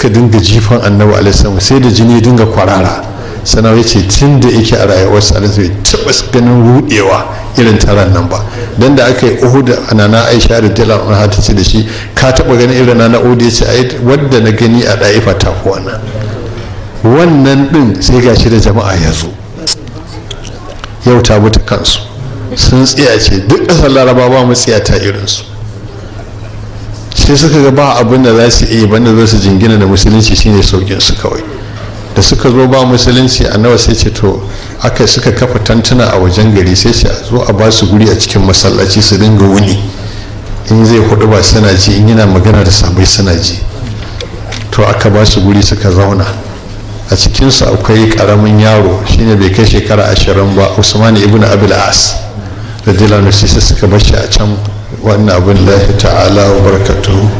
suka dinga jifan annabi alaihi sai da jini dinga kwarara. Sanawa ya ce tun da yake a rayuwarsa alaihi bai taɓa ganin rudewa irin taron nan ba. Dan da aka yi Uhud anana Aisha radiyallahu anha ta ce da shi ka taɓa ganin irin na Uhud? Ya ce ai wadda na gani a Daifa ta fi wannan din sai gashi da jama'a ya zo yau ta buta kansu sun tsiyace duk ƙasar Laraba ba mu tsiyata irinsu. Sai suka ga ba abin da za su iya banda za su jingina da musulunci shine saukin su kawai. Da suka zo ba musulunci annabi sai ce to aka suka kafa tantuna a wajen gari sai ce a zo a ba su guri a cikin masallaci su dinga wuni, in zai hudu ba suna ji, in yana magana da sabai suna ji. To aka ba su guri suka zauna. A cikinsu akwai karamin yaro shine bai kai shekara 20 ba, Usman ibn Abil As radiyallahu anhu, sai suka bar shi a can. wannan abin lahi ta'ala wa barakatuhu.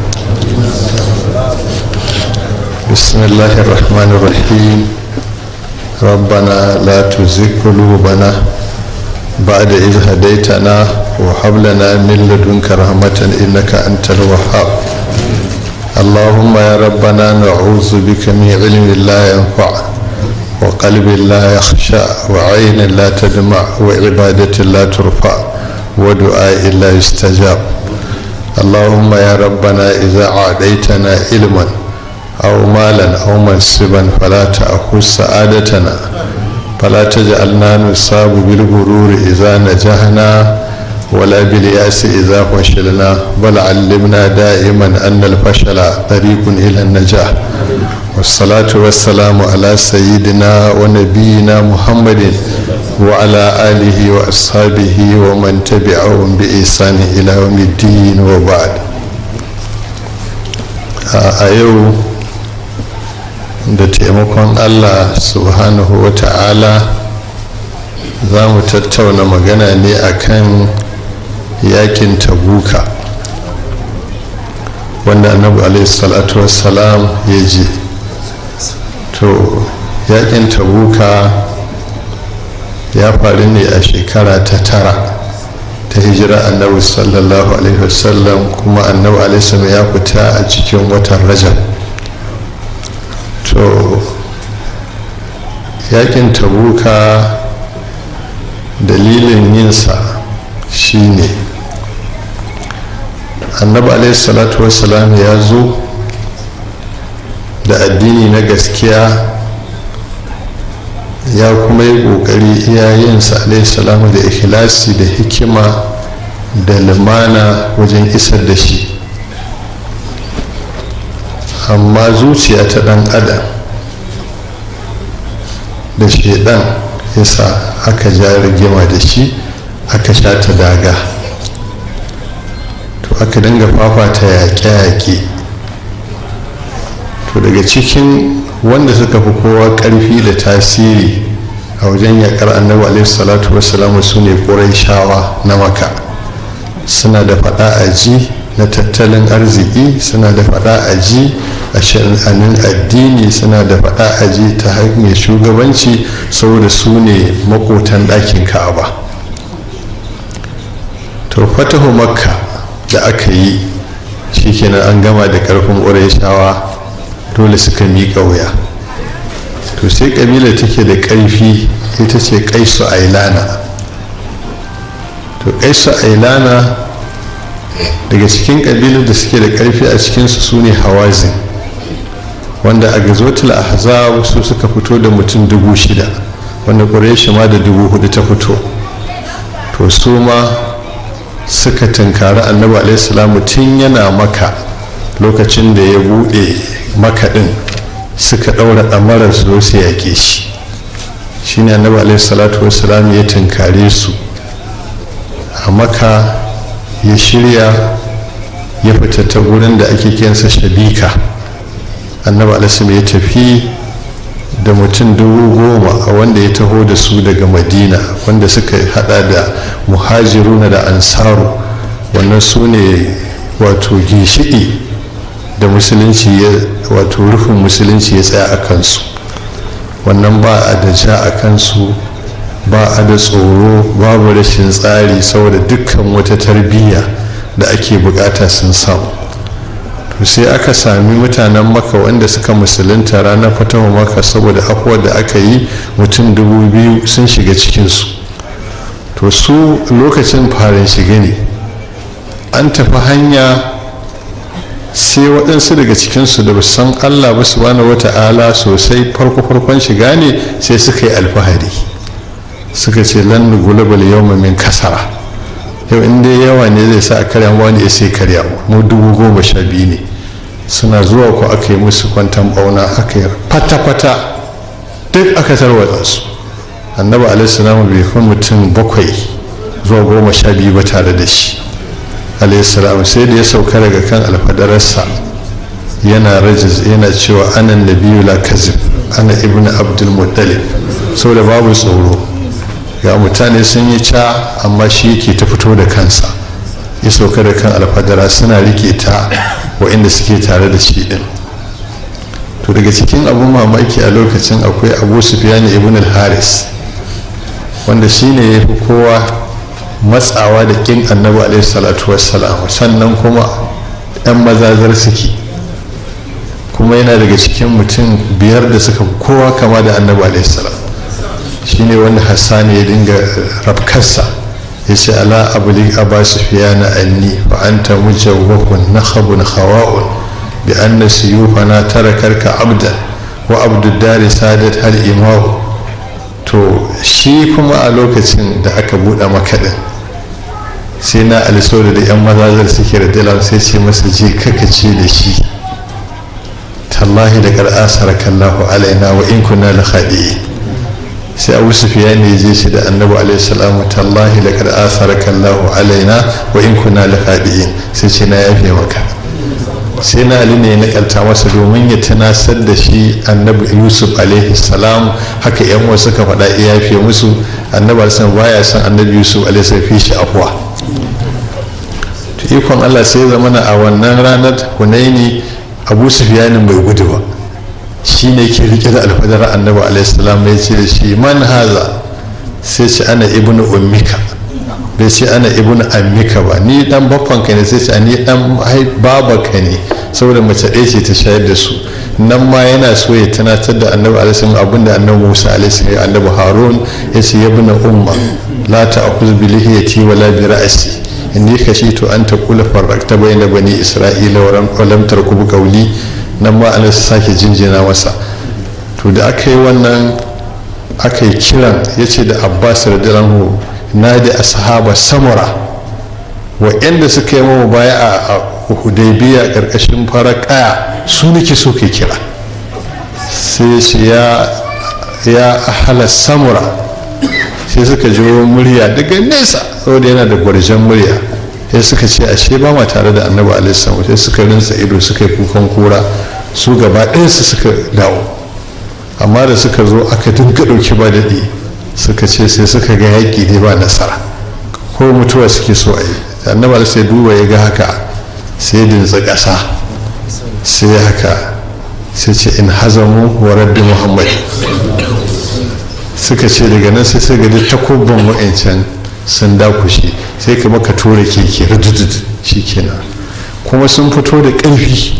bismillahir rahmanir rahim. rabbana la tuzigh qulubana ba'da idh hadaytana wa hab lana min ladunka rahmatan innaka antal wahhab. اللهم يا ربنا نعوذ بك من علم لا ينفع وقلب لا يخشع وعين لا تدمع وعبادة لا ترفع ودعاء لا يستجاب. اللهم يا ربنا إذا أعطيتنا علما أو مالا أو منصبا فلا تأخذ سعادتنا فلا تجعلنا نصاب بالغرور إذا نجحنا ولا بالياس إذا فشلنا بل علمنا دائما أن الفشل طريق إلى النجاح. والصلاة والسلام على سيدنا ونبينا محمد وعلى آله وأصحابه ومن تبعهم بإحسان إلى يوم الدين وبعد. أيو da taimakon Allah subhanahu wa ta'ala za mu tattauna magana ne akan yakin tabuka wanda annabi alaihi salatu wassalam ya je. To yakin tabuka ya faru ne a shekara ta 9 ta hijira annabi sallallahu alaihi wasallam, kuma annabi alaihi salam ya fita a cikin watan Rajab. To yakin tabuka dalilin yinsa shine annabi alaihi salatu wassalam ya zo da addini na gaskiya, ya kuma yi kokari iyayensa alaihi salamu da ikhlasi da hikima da lumana wajen isar da shi. Amma zuciya ta dan adam da shedan yasa aka ja rigima da shi, aka sha ta daga. To aka dinga fafata yaƙe-yaƙe. To daga cikin wanda suka fi kowa ƙarfi da tasiri a wajen yaƙar annabi alaihi salatu wassalamu su ne ƙurayshawa na Makka. Suna da faɗa a ji na tattalin arziki, suna da faɗa a ji a sha'anin addini, suna da faɗa a ji ta hanyar shugabanci, saboda su ne makotan ɗakin Ka'aba. To fatahu Makka da aka yi shikenan an gama da ƙarfin ƙurayshawa, dole suka miƙa wuya. To sai ƙabilar take da ƙarfi ita ce Qaisu Ailana. To Qaisu Ailana daga cikin ƙabilar da suke da ƙarfi a cikinsu su ne Hawazin, wanda a gazotul ahzab su suka fito da mutum 6,000, wanda Quraysh ma da 4,000 ta fito. To su ma suka tunkari annabi alaihi salamu tun yana Makka, lokacin da ya buɗe Makka ɗin suka ɗaura ɗamarar su zo su yaƙe shi. Shine annabi alaihi salatu wassalam ya tunkare su a Makka, ya shirya ya fita ta gurin da ake kiransa Shabika. Annabi alaihi ya tafi da mutum 10,000 a wanda ya taho da su daga Madina, wanda suka hada da muhajiruna da ansaru. wannan su ne wato ginshiki da musulunci ya wato rufin musulunci ya tsaya a kansu. Wannan ba a da ja a kansu, ba a da tsoro, babu rashin tsari, saboda dukkan wata tarbiyya da ake bukata sun samu. to sai aka sami mutanen maka wanda suka musulunta ranar fatahu maka saboda afuwar da aka yi mutum 2000 sun shiga cikinsu. to su lokacin farin shiga ne an tafi hanya sai waɗansu daga cikinsu da san Allah ba su wani wata'ala sosai farkon shiga ne sai suka yi alfahari suka ce lan gulabal yawma min kasara, yau inda yawa ne zai sa a karya wani ya sai karya mu 12,000 ne. suna zuwa ko aka yi musu kwantan bauna aka yi fata-fata duk aka tarwatsa su. annabi alaihissalam bai fi mutum 7 zuwa 12 ba tare da shi alaihissalam, sai da ya sauka daga kan alfadararsa yana rajiz yana cewa anan nabiyyu la kazib ana ibnu abdul muttalib, saboda babu tsoro ga mutane sun yi ca amma shi yake ta fito da kansa ya sauka da kan alfadara suna rike ta waɗanda suke tare da shi din. to daga cikin abun mamaki a lokacin akwai abu sufyan ibn al-haris wanda shine ya fi kowa matsawa da kin annabi alaihi salatu wassalam, sannan kuma yan mazazar suke, kuma yana daga cikin mutum 5 da suka kowa kama da annabi alaihi salam. shine wanda hassani ya dinga rafkarsa ya ce ala abuli aba sufiyana anni fa anta mujawwahun nakhabun khawa'un bi anna suyufana tarakarka abdan wa abdud dari sadat hal imahu. to shi kuma a lokacin da aka buɗe makaɗin sai na alisoro da yan mazazar suke da dalar sai ce masa je kaka ce da shi tallahi da kar'asar kallahu alaina wa in kunna la khadi'in. sai abu sufiyan ne je shi da annabi alaihi salamu tallahi la kar'asar kallahu alaina wa in kunna la khadi'in, sai ce na yafe maka. sai na ali ne ya nakalta masa domin ya tunasar da shi annabi yusuf alaihi salam, haka yan wasu suka faɗa ya yafe musu. annabi alaihi baya son annabi yusuf alaihi salam fi shi afwa. to ikon Allah sai zamana a wannan ranar hunaini abu sufiyanin bai gudu ba, shi ne ke rike da alfadar annabi alaihi salam ya ce da shi man haza, sai ce ana ibnu ummika, bai ce ana ibnu ammika ba, ni dan babbanka ne, sai ce ni dan babanka ne, saboda mace ɗaya ce ta shayar da su. nan ma yana so ya tunatar da annabi alaihi salam abinda annabi musa alaihi salam annabi harun ya ce ya bina umma la ta'khudh bi lihiyati wala bi ra'si inni khashitu an taqula farraqta bayna bani isra'ila wa lam tarkubu qawli. nan ma ana sake jinjina masa. to da aka yi wannan aka yi kiran ya ce da abbas radiyallahu na da ashaba samura wa'anda suka yi mamu baya a hudaybiya karkashin farar kaya su nake so kai kira. sai shi ya ahala samura, sai suka ji murya daga nesa saboda yana da gwarjan murya, sai suka ce ashe ba ma tare da annabi alaihi salam, sai suka rinsa ido suka yi kukan kura, su gaba ɗayansu suka dawo. amma da suka zo aka dinga ɗauki ba daɗi suka ce sai suka ga yaƙi ne ba nasara ko mutuwa suke so a yi. annabi sai duba ya ga haka sai dintsa ƙasa sai haka sai ce in hazamu wa rabbi muhammad. suka ce daga nan sai sai ga takobban wa'ancan sun dakushe, sai ka maka tura keke rududud shi kenan. kuma sun fito da ƙarfi,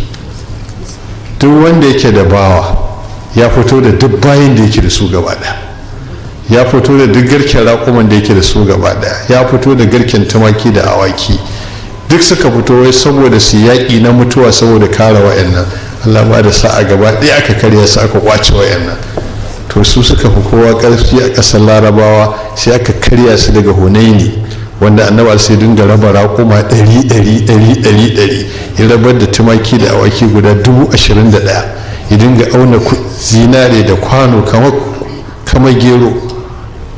duk wanda yake da bawa ya fito da duk bayan da yake da su gaba ɗaya, ya fito da duk garken raƙuman da yake da su gaba ɗaya, ya fito da garken tumaki da awaki, duk suka fito wai saboda su yaƙi na mutuwa saboda kare wa'annan. Allah ba da sa'a gaba ɗaya aka karya su aka kwace wa'annan. to su suka fi kowa ƙarfi a ƙasar larabawa, sai aka karya su daga hunaini, wanda annabi sai dinga raba raƙuma 100 ya rabar da tumaki da awaki guda 21,000, ya dinga auna zinare da kwano kamar gero.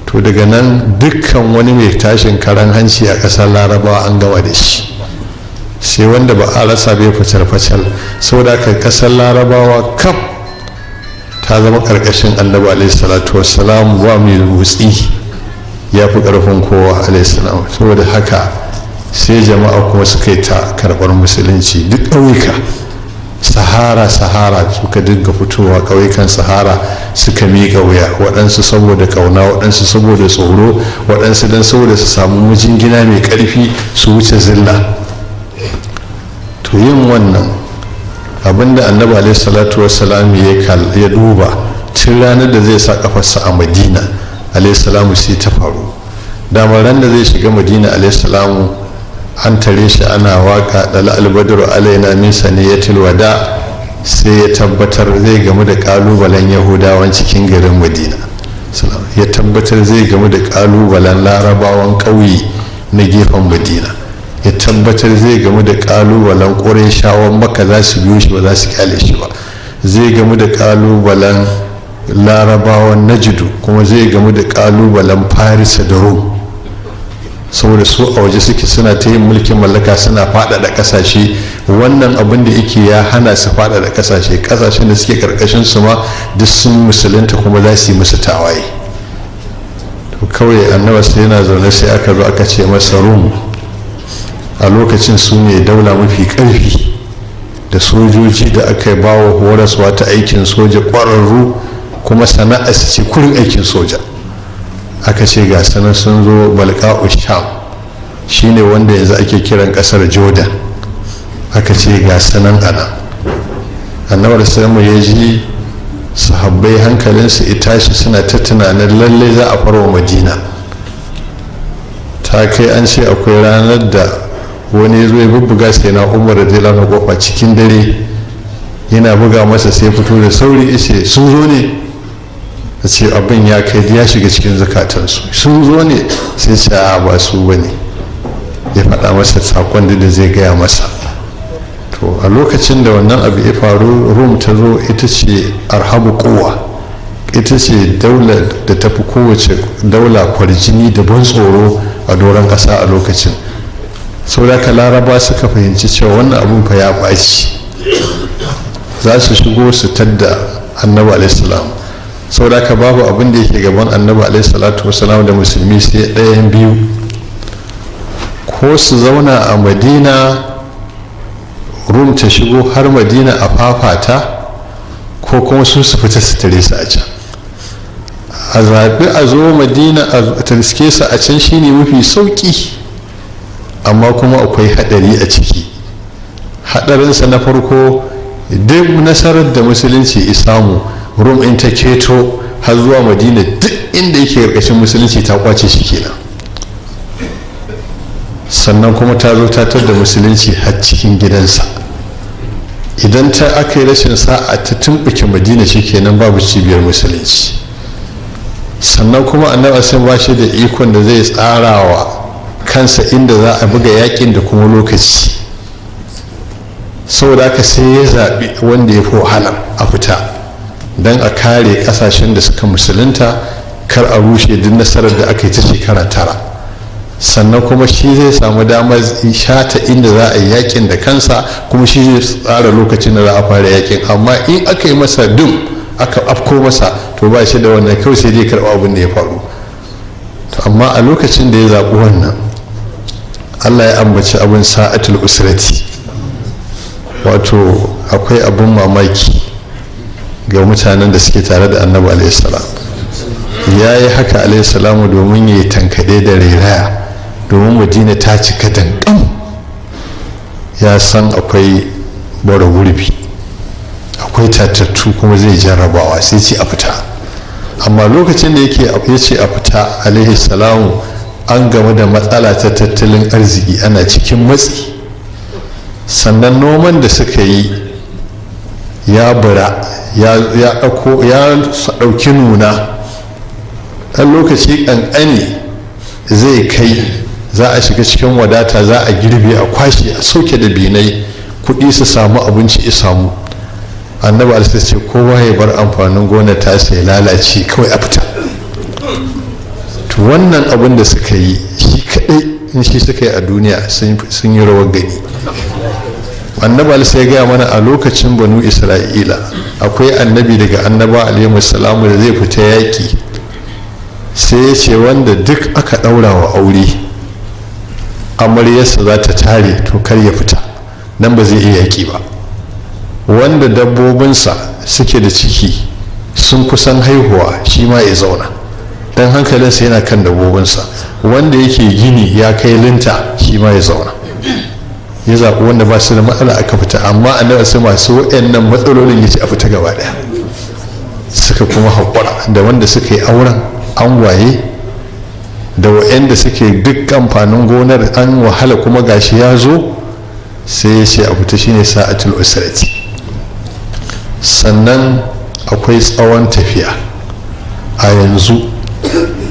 to daga nan dukkan wani mai tashin karan hanci a ƙasar larabawa an gama da shi, sai wanda ba a rasa bai facal saboda ka ƙasar larabawa kaf ta zama ƙarƙashin annabi alaihi salatu wassalam, wa mai motsi ya fi ƙarfin kowa alaihi salam. saboda haka sai jama'a kuma suka yi ta karɓar musulunci duk ƙauyuka sahara suka dinga fitowa ƙauyukan sahara suka miƙa wuya, waɗansu saboda ƙauna, waɗansu saboda tsoro, waɗansu don saboda su samu mijingina mai ƙarfi su wuce zilla. to yin wannan abinda annabi alaihi salatu wassalam ya duba tun ranar da zai sa kafarsa a madina alaihi salamu sai ta faru. damar ran da zai shiga madina alaihi salamu an tare shi ana waka da albadru alaina min saniyatil wada, sai ya tabbatar zai gamu da kalubalen yahudawan cikin garin madina, ya tabbatar zai gamu da kalubalen larabawan ƙauye na gefen madina, ya tabbatar zai gamu da kalubalen ƙurayshawan maka za su biyo shi ba za su kyale shi ba, zai gamu da kalubalen larabawan najidu, kuma zai gamu da kalubalen farisa da rum, saboda su a waje suke suna ta yin mulkin mallaka, suna faɗaɗa ƙasashe. wannan abin da yake ya hana su faɗaɗa ƙasashe da suke ƙarƙashin su ma duk sun musulunta kuma za su yi musu tawaye. to kawai annaba sai yana zaune sai aka zo aka ce masa rum a lokacin su ne daula mafi ƙarfi da sojoji da aka yi bawa horaswa ta aikin soja ƙwararru, kuma sana'a su ce kurin aikin soja. aka ce ga sanar sun zo balka'u sham shine wanda yanzu ake kiran kasar jordan. aka ce ga sanan ana annabar samu ya ji sahabbai hankalinsu ya tashi suna ta tunanin lalle za a farwa madina. ta kai an ce akwai ranar da wani zo ya bubbuga sai na umar da zai lana kofa cikin dare yana buga masa sai fito da sauri ishe sun zo ne, a ce abin ya kai ya shiga cikin zukatansu, sun zo ne, sai ce a ba su bane, ya faɗa masa sakon da zai gaya masa. to a lokacin da wannan abu ya faru, rum ta zo ita ce arhabu kowa, ita ce daular da ta fi kowace daula kwarjini da ban tsoro a doron ƙasa a lokacin. saboda ka laraba suka fahimci cewa wannan abun fa ya ɓaci, za su shigo su tadda annabi alaihi salam. saboda ka babu abin da yake gaban annabi alaihi salatu wasalam da musulmi sai ɗayan biyu, ko su zauna a madina rum ta shigo har madina a fafata, ko kuma su fita su tare su a can. a zaɓi a zo madina a tarske su a can shine mafi sauƙi, amma kuma akwai haɗari a ciki. haɗarinsa na farko, duk nasarar da musulunci ya samu, rum in ta keto har zuwa madina duk inda yake karkashin musulunci ta kwace shi kenan. sannan kuma ta zo ta tar da musulunci har cikin gidansa. idan ta aka yi rashin sa'a ta tumɓuke madina shi kenan babu cibiyar musulunci. sannan kuma annabi sun ba shi da ikon da zai tsara wa kansa inda za a buga yakin da kuma lokaci. saboda haka sai ya zaɓi wanda ya fi wahalar a fita, don a kare kasashen da suka musulunta kar a rushe duk nasarar da aka yi ta shekara 9. sannan kuma shi zai samu damar shata inda za a yi yakin da kansa, kuma shi zai tsara lokacin da za a fara yakin. amma in aka yi masa dum aka afko masa, to ba shi da wannan, kawai sai dai karɓa abin da ya faru. amma a lokacin da ya zaɓi wannan, allah ya ambaci abin sa'atul usrati, wato akwai abin mamaki ga mutanen da suke tare da annabi alaihissalam. ya yi haka alaihissalam domin ya yi tankaɗe da rairaya, domin madina ta cika danƙam. ya san akwai bara gurbi, akwai tatattu, kuma zai jarrabawa, sai ce a fita. amma lokacin da ya ce a fita alaihissalam, an game da matsala ta tattalin arziki, ana cikin matsi. sannan noman da suka yi ya bura, ya ɗauki nuna, ɗan lokaci ƙanƙani zai kai, za a shiga cikin wadata, za a girbe, a kwashe, a sauke da binai, kuɗi su samu, abinci ya samu. annabi alisa ce kowa ya bar amfanin gona ta sai lalace, kawai a fita. to wannan abin da suka yi shi kaɗai, in shi suka yi a duniya sun yi rawar gani. annabi alisa ya gaya mana a lokacin banu isra'ila akwai annabi daga annaba alaihi salamu da zai fita yaƙi, sai ya ce wanda duk aka ɗaura wa aure amaryarsa za ta tare, to kar ya fita, nan ba zai iya yaƙi ba. wanda dabbobinsa suke da ciki sun kusan haihuwa, shi ma ya zauna, don hankalinsa yana kan dabbobinsa. wanda yake gini ya kai linta, shi ma ya zauna. ya zaɓi wanda ba su da matsala aka fita, amma annabi sai masu waɗannan matsalolin ya ce a fita gaba ɗaya. Suka kuma haƙura da wanda suka yi auren angwaye da waɗanda suke duk amfanin gonar an wahala kuma gashi ya zo, sai ya ce a fita shine sa'atul usrati. Sannan akwai tsawon tafiya a yanzu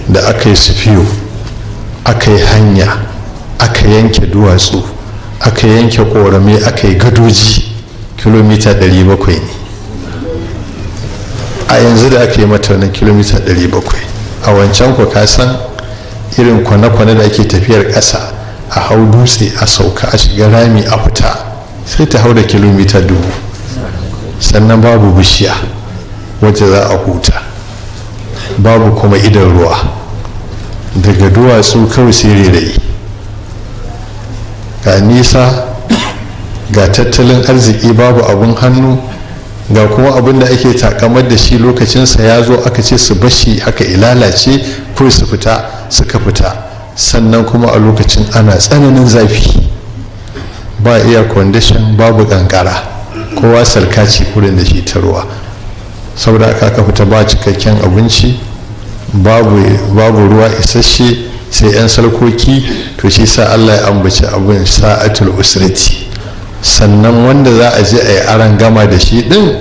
da aka yi sufiyo, aka yi hanya, aka yanke duwatsu, aka yanke korame, aka yi gadoji, kilomita 700 ne a yanzu da aka yi mata wannan kilomita 700. A wancan ku ka san irin kwane-kwane da ake tafiyar ƙasa, a hau dutse a sauka a shiga rami a fita, sai ta hau da kilomita 1000. Sannan babu bishiya wacce za a huta, babu kuma idan ruwa, daga duwatsu kawai sai rairayi, ga nisa, ga tattalin arziki babu abun hannu, ga kuma abin da ake takamar da shi lokacinsa ya zo aka ce su bashi haka ilalace ko su fita, suka fita. Sannan kuma a lokacin ana tsananin zafi, ba air condition, babu kankara, kowa sarkaci kurin da shi ta ruwa. Saboda aka fita ba cikakken abinci, babu ruwa isasshe, sai 'yan sarkoki. To shi sa Allah ya ambaci abin sa'atul usrati. Sannan wanda za a je a yi aran gama da shi din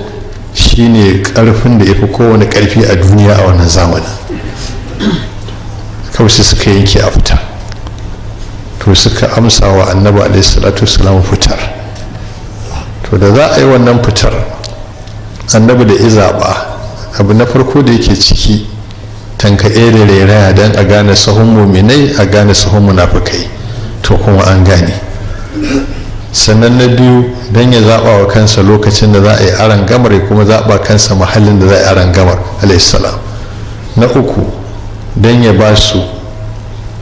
shine karfin da ya fi kowane karfi a duniya a wannan zamanin. Kawai suka yanke a fita, to suka amsa wa annabi alaihi salatu wasalam fitar. To da za a yi wannan fitar, annabi da izaba abu na farko da yake ciki tankaɗe da rairaya don a gane sahun muminai, a gane sahun munafukai, to kuma an gane. Sannan na biyu don ya zaɓa wa kansa lokacin da za a yi aran gamar, ya kuma zaɓa kansa mahallin da za a yi aran gamar alaihissalam. Na uku don ya ba su,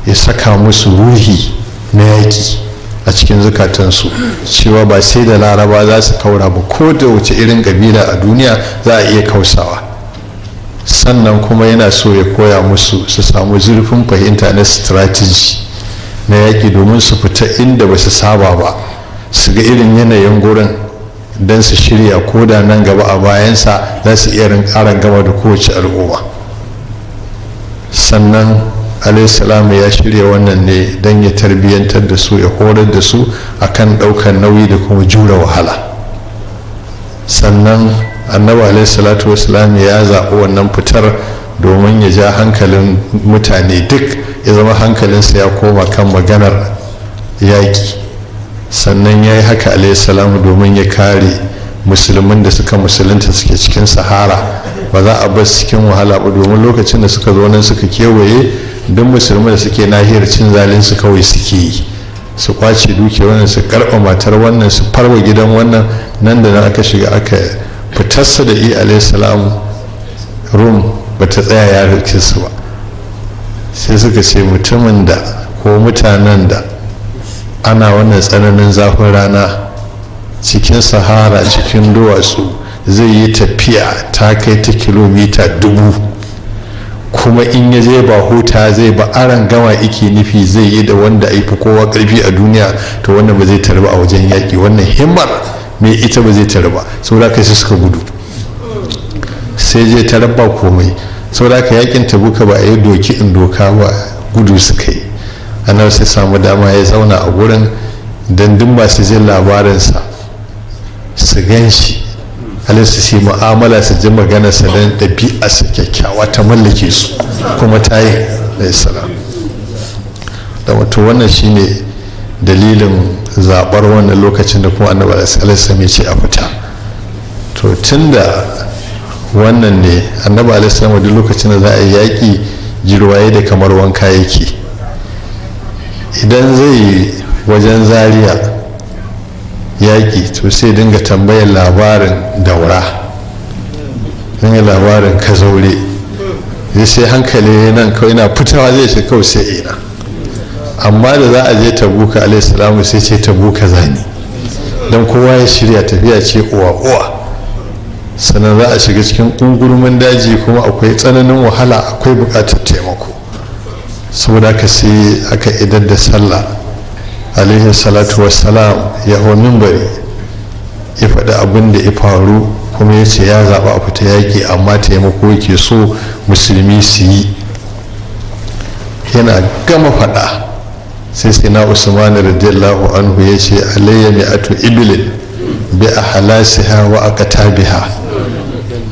ya saka musu ruhi na yaƙi a cikin zukatansu, cewa ba sai da laraba za su kaura ba, ko da wace irin ƙabila a duniya za a iya kausawa. Sannan kuma yana so ya koya musu su samu zurfin fahimta na strategy na yaƙi, domin su fita inda ba su saba ba, su ga irin yanayin gurin don su shirya, ko da nan gaba a bayansa za su iya rinkaran gama da kowace al'umma. Sannan alaihissalam ya shirya wannan ne don ya tarbiyyantar da su, ya horar da su akan ɗaukar nauyi da kuma jure wahala. Sannan annabi alaihissalatu wasalam ya zaɓi wannan fitar domin ya ja hankalin mutane duk, ya zama hankalinsa ya koma kan maganar yaƙi. Sannan ya yi haka alaihissalam domin ya kare musulmin da suka musulunta suke cikin sahara, ba za a bar cikin wahala ba, domin lokacin da suka zo nan suka kewaye duk musulmi da suke nahiyar cin zalinsu kawai suke yi, su kwace duke wannan, su karɓa matar wannan, su farwa gidan wannan. Nan da nan aka shiga aka fitarsa da alaihissalam rum ba ta tsaya ya rike su ba, sai suka ce mutumin da ko mutanen da ana wannan tsananin zafin rana cikin sahara, cikin duwatsu, zai yi tafiya ta kai ta kilomita 1000, kuma in ya je ba huta zai ba aran gama iki nufi zai yi da wanda ai fi kowa karfi a duniya, to wannan ba zai tarba a wajen yaƙi, wannan himmar mai ita ba zai tarba. saboda kai suka gudu, sai je tarba komai. saboda ka yakin tabuka ba a yi doki in doka ba, gudu suka yi. annabi sai samu dama ya zauna a gurin don duk masu jin labarinsa su gan shi, halittu su yi mu'amala, su ji maganarsa don ɗabi'arsa kyakkyawa ta mallake su, kuma ta yi alaihissalam. da wato wannan shine dalilin zaɓar wannan lokacin da kuma annabi alaihissalam ya ce a fita. to tun da wannan ne annabi alaihissalam duk lokacin da za a yi yaƙi jirwaye da kamar wanka yake. idan zai wajen Zaria yaƙi, to sai dinga tambayar labarin Daura, dinga labarin Kazaure, sai hankali nan kawai na fitawa zai ce kawai sai ina. amma da za a je tabuka alaihissalam sai ce tabuka zani, don kowa ya shirya tafiya ce uwa. sannan za a shiga cikin ƙungurmin daji, kuma akwai tsananin wahala, akwai buƙatar taimako. saboda haka sai aka idar da sallah alaihi salatu wassalam ya hau mimbari ya faɗi abin da ya faru, kuma ya ce ya zaɓa a fita yaƙi amma taimako yake so musulmi su yi. yana gama faɗa sai sai na usman radiyallahu anhu ya ce alayya mi'atu ibilin bi ahlasiha wa aqtabiha,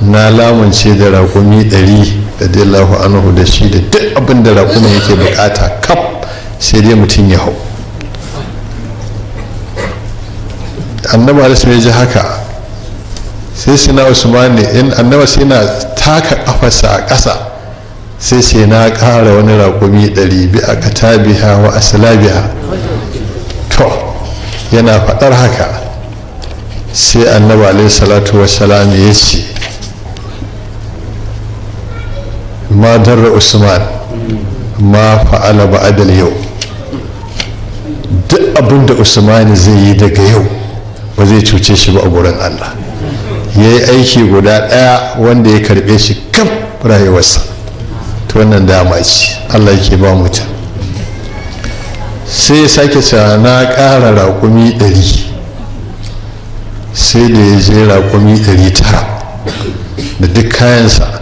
na lamunce da raƙumi 100 radiyallahu anhu da shi da duk abin da raƙumin yake bukata kaf, sai dai mutum ya hau. annabi alisu ya ji haka sai sina usman in annaba sai na taka kafarsa a ƙasa sai sai na ƙara wani raƙumi 100 bi aqtabiha wa aslabiha. to yana faɗar haka sai annabi alaihi salatu wassalam ya ce ma darra usman ma fa'ala ba'dal yau, duk abinda usman zai yi daga yau ba zai cuce shi ba a gurin Allah. ya yi aiki guda ɗaya wanda ya karɓe shi kaf rayuwarsa. ta wannan dama ce Allah yake ba mutum. sai ya sake cewa na ƙara raƙumi 100, sai da ya je raƙumi 900 da duk kayansa.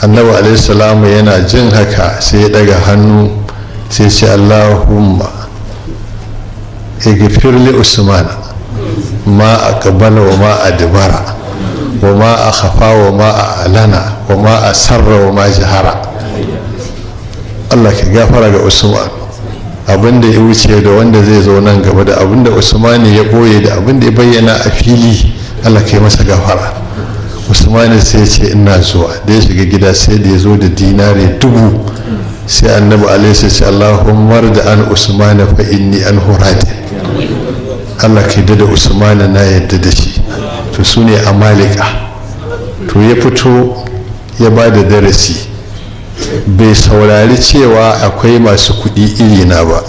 annabi alaihi salamu yana jin haka sai ya daga hannu sai ce Allahumma igfir li usman ma aqbala wa ma adbara wa ma akhafa wa ma a'lana wa ma asarra wa ma jahara. Allah ka gafara ga usman, abinda ya wuce da wanda zai zo nan gaba, da abinda usman ya boye da abinda ya bayyana a fili, Allah ka yi masa gafara. usman sai ya ce ina zuwa. da ya shiga gida sai da ya zo da dinare 1000. sai annabi alaihi sai Allahumma da an usman fa inni an huradi. Allah ka yadda da usman na yadda da shi. to su ne amalika. to ya fito ya ba da darasi, bai saurari cewa akwai masu kuɗi irina ba.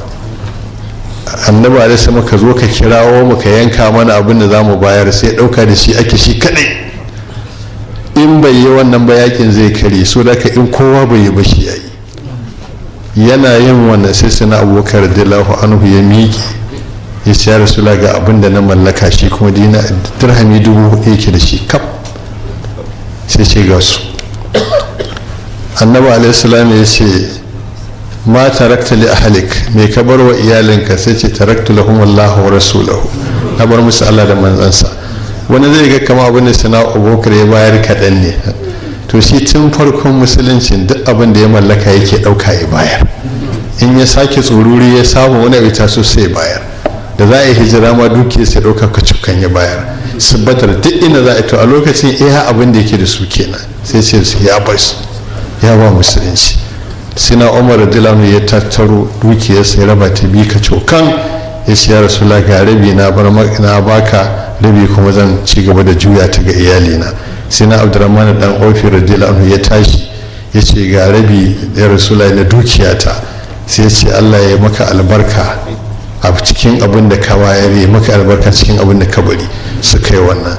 annabi alaihi sai muka zo ka kirawo muka yanka mana abin da za mu bayar, sai ɗauka da shi ake shi kaɗai. in bai yi wannan ba yakin zai kare, so da ka in kowa bai yi ba shi ya yi. yana yin wannan sai sana abubakar radiyallahu anhu ya miƙe ya ce ya rasula ga abin da na mallaka, shi kuma dirhami 1000 yake da shi kaf. sai ce ga su. annabi alaihi salam ya ce ma tarakta li ahlik, me ka bar wa iyalinka? sai ce taraktu lahum Allahu wa rasulahu, na bar musu Allah da manzansa. wani zai ga kama abin da sana abubakar ya bayar kaɗan ne, to shi tun farkon musuluncin duk abin da ya mallaka yake ɗauka ya bayar. in ya sake tsoruri ya samu wani abu taso sai ya bayar. da za a yi hijira ma dukiya sai ɗauka kacukan ya bayar. subbatar duk inda za a yi, to a lokacin iya abin da yake da su kenan sai ce ya bar su, ya ba musulunci. sina umar radiyallahu ya tattaro dukiyarsa ya raba ta bi kacokan, ya ce ya rasula ga rabi na baka, rabi kuma zan ci gaba da juya ta ga iyalina. sai na abdurrahman dan ofi radiyallahu ya tashi ya ce ga rabi ya rasula na dukiyata. sai ya ce Allah ya maka albarka a cikin abin da ka bayar, ya maka albarka cikin abin da ka bari. suka yi wannan.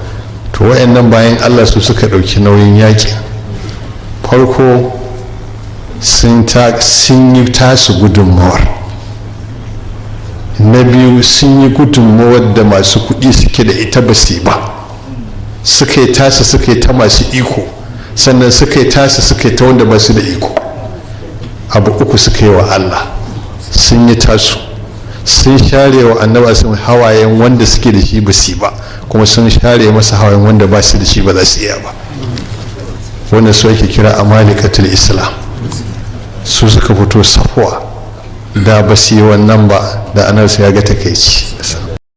to wayannan bayan Allah su suka ɗauki nauyin yaƙi. farko sun yi tasu gudunmawar. na biyu sun yi gudunmawar da masu kuɗi suke da ita ba su ba. suka yi tasa suka yi ta masu iko, sannan suka yi tasa suka yi ta wanda ba su da iko. abu uku suka yi wa Allah. sun yi tasu, sun share wa annaba sun hawayen wanda suke da shi ba su ba, kuma sun share masa hawayen wanda ba su da shi ba za su iya ba. wannan su ake kira amalikatul islam. su suka fito safuwa. da ba su yi wannan ba da anarsa ya ga takaici.